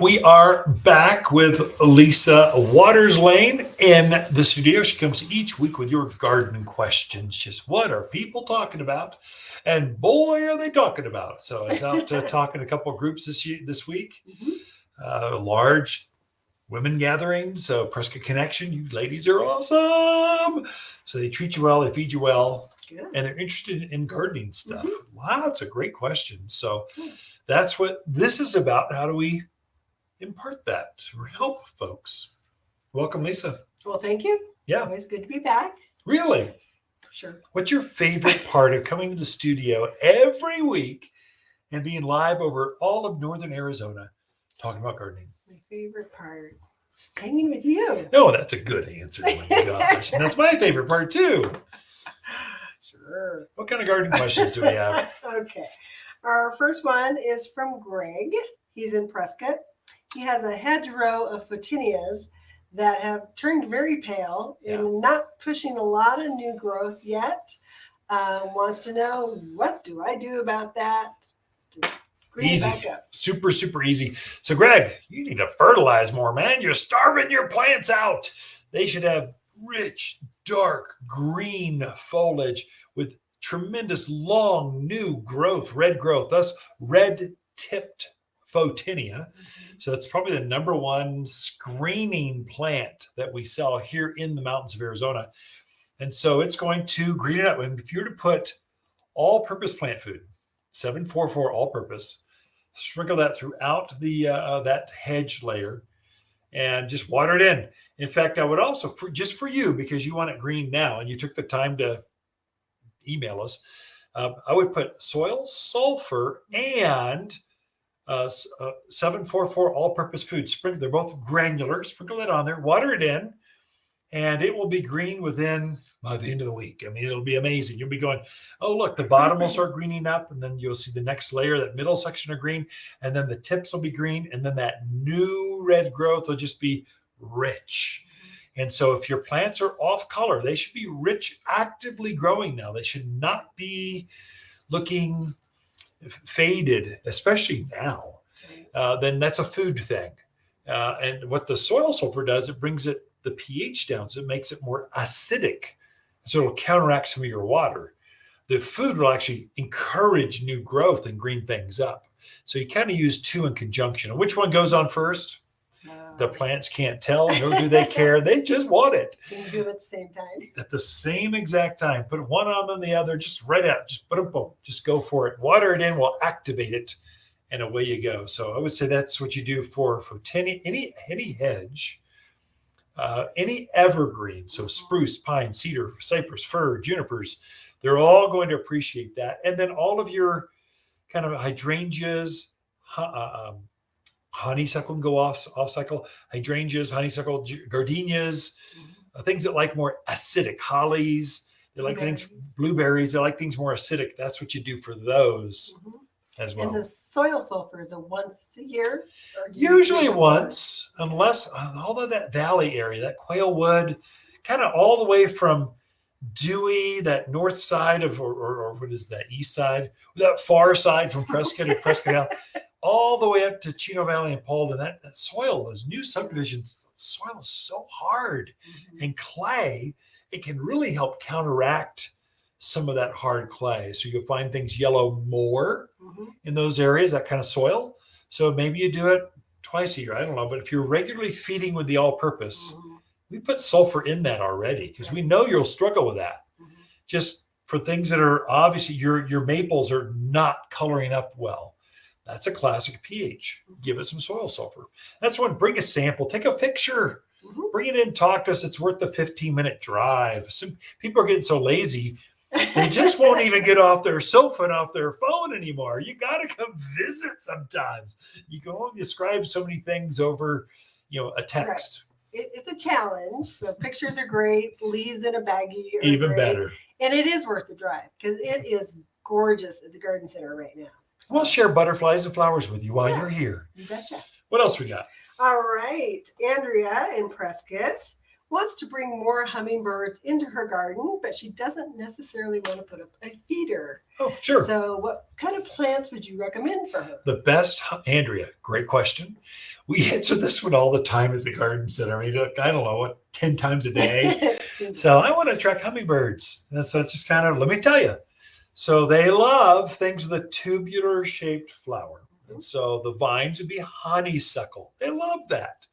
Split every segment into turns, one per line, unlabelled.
we are back with Lisa Waters Lane in the studio. She comes each week with your garden questions. Just what are people talking about? And boy, are they talking about. So I was out talking to a couple of groups this week. Large women gatherings. So Prescott Connection, you ladies are awesome. So they treat you well, they feed you well, and they're interested in gardening stuff. Wow, that's a great question. So that's what this is about. How do we impart that or help folks? Welcome, Lisa.
Well, thank you.
Yeah.
Always good to be back.
Really?
Sure.
What's your favorite part of coming to the studio every week and being live over all of northern Arizona talking about gardening?
My favorite part, hanging with you.
Oh, that's a good answer. Oh my gosh. And that's my favorite part too.
Sure.
What kind of gardening questions do we have?
Okay. Our first one is from Greg. He's in Prescott. He has a hedgerow of photinias that have turned very pale and not pushing a lot of new growth yet. Wants to know, what do I do about that?
Easy. Super, super easy. So, Greg, you need to fertilize more, man. You're starving your plants out. They should have rich, dark, green foliage with tremendous, long, new growth, red growth, thus red-tipped photinia. So it's probably the number one screening plant that we sell here in the mountains of Arizona. And so it's going to green it up. And if you were to put all-purpose plant food, 744 all-purpose, sprinkle that throughout the that hedge layer and just water it in. In fact, I would also, just for you, because you want it green now and you took the time to email us, I would put soil, sulfur, and 744 all-purpose food. Sprinkle. They're both granular. Sprinkle that on there. Water it in, and it will be green by the end of the week. I mean, it'll be amazing. You'll be going, oh, look, the bottom will start greening up, and then you'll see the next layer, that middle section of green, and then the tips will be green, and then that new red growth will just be rich. And so if your plants are off color, they should be rich, actively growing now. They should not be looking faded, especially now. Then that's a food thing. And what the soil sulfur does, it brings the pH down, so it makes it more acidic. So it'll counteract some of your water. The food will actually encourage new growth and green things up. So you kind of use two in conjunction. And which one goes on first? The plants can't tell, nor do they care. They just want it.
Can you do them at the same time?
At the same exact time. Put one on and the other, just right out. Just boom, boom. Just go for it. Water it in, will activate it, and away you go. So I would say that's what you do for any hedge, any evergreen. So spruce, pine, cedar, cypress, fir, junipers, they're all going to appreciate that. And then all of your kind of hydrangeas, honeysuckle can go off cycle. Hydrangeas, honeysuckle, gardenias, things that like more acidic. Hollies, they like blueberries, they like things more acidic. That's what you do for those as well.
And the soil sulfur is a once a year?
Usually once, unless all of that valley area, that Quailwood, kind of all the way from Dewey, that north side of, or what is that, east side, that far side from Prescott or Prescott Valley, all the way up to Chino Valley and Paulden. That soil, those new subdivisions, soil is so hard. And clay, it can really help counteract some of that hard clay. So you'll find things yellow more in those areas, that kind of soil. So maybe you do it twice a year. I don't know. But if you're regularly feeding with the all-purpose, we put sulfur in that already because we know you'll struggle with that. Just for things that are obviously your maples are not coloring up well. That's a classic pH. Give it some soil sulfur. That's one. Bring a sample. Take a picture. Bring it in. Talk to us. It's worth the 15-minute drive. Some people are getting so lazy. They just won't even get off their sofa and off their phone anymore. You got to come visit sometimes. You can only describe so many things over, a text.
Right. It's a challenge. So pictures are great. Leaves in a baggie are
even
great.
Better.
And it is worth the drive because it is gorgeous at the garden center right now. So,
we'll share butterflies and flowers with you while you're here.
You betcha.
What else we got?
All right. Andrea in Prescott wants to bring more hummingbirds into her garden, but she doesn't necessarily want to put up a feeder.
Oh, sure.
So what kind of plants would you recommend for her?
The best, Andrea, great question. We answer this one all the time at the garden center. I mean, I don't know, what, 10 times a day. So I want to attract hummingbirds. And so it's just kind of, let me tell you. So they love things with a tubular shaped flower. And so the vines would be honeysuckle. They love that.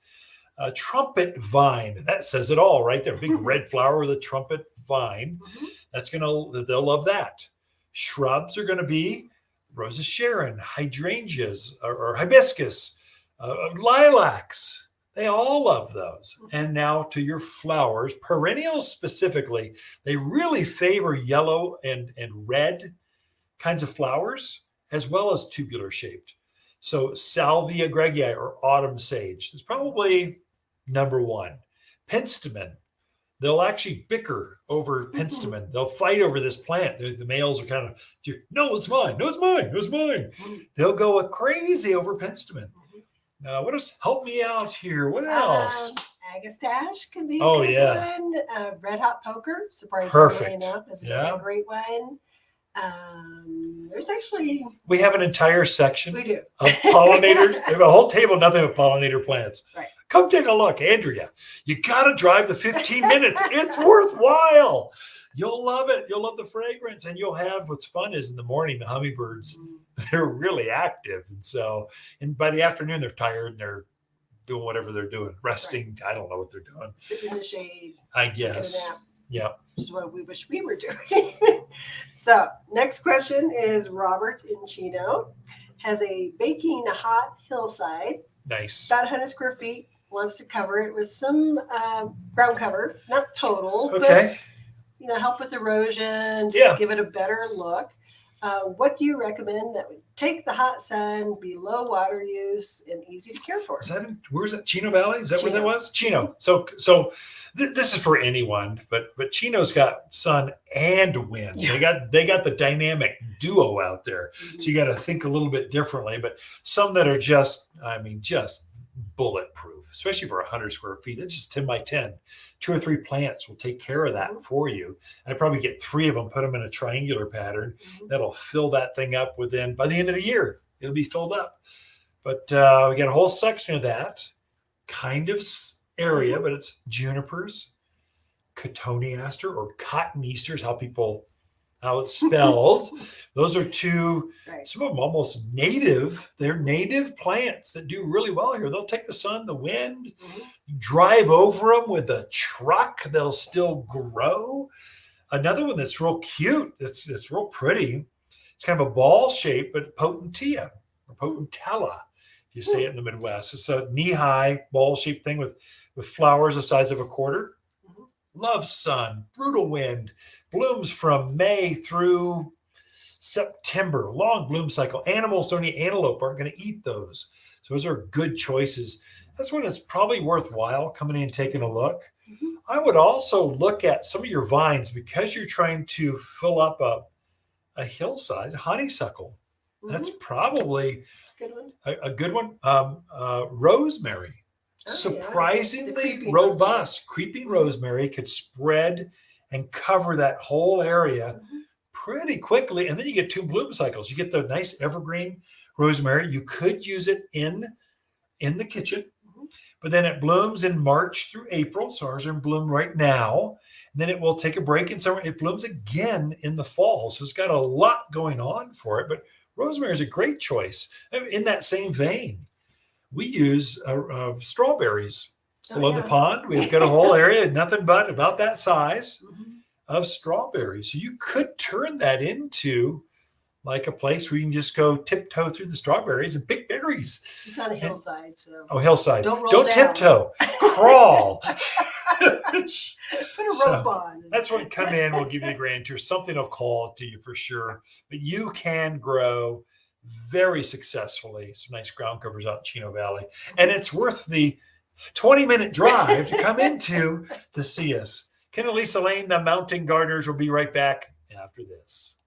Trumpet vine, that says it all right there. Big red flower with a trumpet vine. They'll love that. Shrubs are going to be Rose of Sharon, hydrangeas, or hibiscus, lilacs. They all love those. And now to your flowers, perennials specifically, they really favor yellow and red kinds of flowers, as well as tubular shaped. So Salvia greggii, or autumn sage, is probably number one. Penstemon, they'll actually bicker over penstemon. They'll fight over this plant. The males are kind of, no, it's mine. No, it's mine. No, it's mine. They'll go crazy over penstemon. What else? Help me out here. What else?
Agastache can be a good one. Red Hot Poker, surprisingly enough, is a great one. There's actually... We
have an entire section
we do.
Of pollinators. We have a whole table, nothing but pollinator plants.
Right.
Come take a look, Andrea. You got to drive the 15 minutes. It's worthwhile. You'll love it. You'll love the fragrance. And you'll have, what's fun is in the morning, the hummingbirds, they're really active. And by the afternoon, they're tired and they're doing whatever they're doing, resting. Right. I don't know what they're doing.
Sitting in the shade.
I guess. Yeah.
Which is what we wish we were doing. So next question is Robert in Chino. Has a baking hot hillside.
Nice.
About 100 square feet. Wants to cover it with some ground cover. Not total,
okay.
But help with erosion. Just give it a better look. What do you recommend that would take the hot sun, be low water use, and easy to care for?
Where's that? Chino Valley? Is that where that was? Chino. So this is for anyone, but Chino's got sun and wind. Yeah. They got the dynamic duo out there. So you got to think a little bit differently. But some that are just bulletproof, especially for 100 square feet. It's just 10 by 10. 2 or 3 plants will take care of that for you. I'd probably get 3 of them, put them in a triangular pattern. That'll fill that thing up by the end of the year, it'll be filled up. But we got a whole section of that kind of area, but it's junipers, cotoneaster, or cottoneaster is how it's spelled. Those are 2, some of them almost native. They're native plants that do really well here. They'll take the sun, the wind, drive over them with a truck. They'll still grow. Another one that's real cute. It's real pretty. It's kind of a ball shape, but potentilla or potentella, if you say it in the Midwest. It's a knee-high ball-shaped thing with flowers the size of a quarter. Loves sun, brutal wind, blooms from May through September, long bloom cycle. Animals don't eat antelope, aren't going to eat those. So those are good choices. That's when it's probably worthwhile coming in and taking a look. I would also look at some of your vines because you're trying to fill up a hillside. Honeysuckle. That's probably a good one. Rosemary. Surprisingly robust. Creeping rosemary could spread and cover that whole area pretty quickly. And then you get 2 bloom cycles. You get the nice evergreen rosemary. You could use it in the kitchen, but then it blooms in March through April. So ours are in bloom right now. And then it will take a break in summer. It blooms again in the fall. So it's got a lot going on for it. But rosemary is a great choice. In that same vein, we use strawberries below the pond. We've got a whole area, nothing but about that size of strawberries. So you could turn that into like a place where you can just go tiptoe through the strawberries and pick berries.
It's on a hillside, so.
Oh, hillside. Don't tiptoe. Crawl.
Put a rope on.
That's when come in, we'll give you the grand tour. Something will call to you for sure. But you can grow very successfully some nice ground covers out in Chino Valley. And it's worth the 20-minute drive to come into to see us. Ken and Lisa Lane, the Mountain Gardeners, will be right back after this.